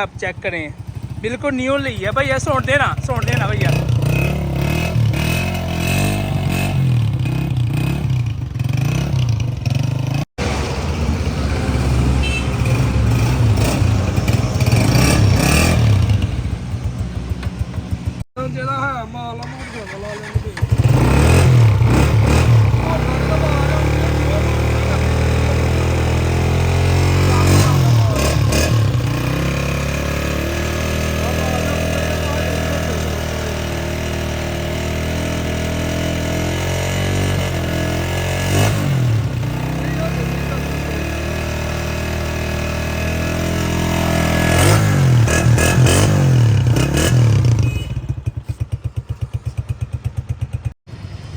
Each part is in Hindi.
आप चेक करें, बिल्कुल न्यू ली है भैया। सुन देना भैया। ਜਿਹੜਾ ਹੈ ਮਾਲ ਆ ਮੋਟਰ ਲਾ ਲੈਣਗੇ।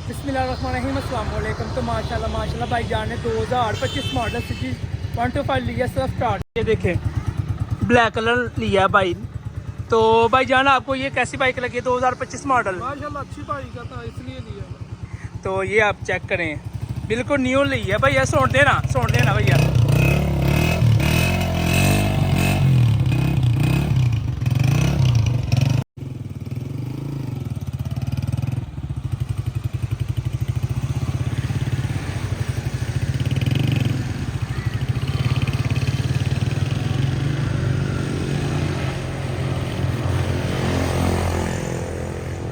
बिस्मिल्लाहिर्रहमानिर्रहीम, अस्सलाम वालेकुम। तो माशाल्लाह भाई जान ने 2025 मॉडल सिटी 125 लिया सिर्फ स्टार्ट। ये देखें ब्लैक कलर लिया भाई। तो भाई जान आपको ये कैसी बाइक लगी है 2025 मॉडल? माशाल्लाह अच्छी बाइक का था इसलिए लिया। तो ये आप चेक करें, बिल्कुल न्यू ली है भैया। सुन देना भैया।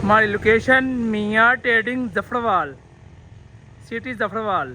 हमारी लोकेशन मियाँ ट्रेडिंग जफरवाल, सिटी जफरवाल।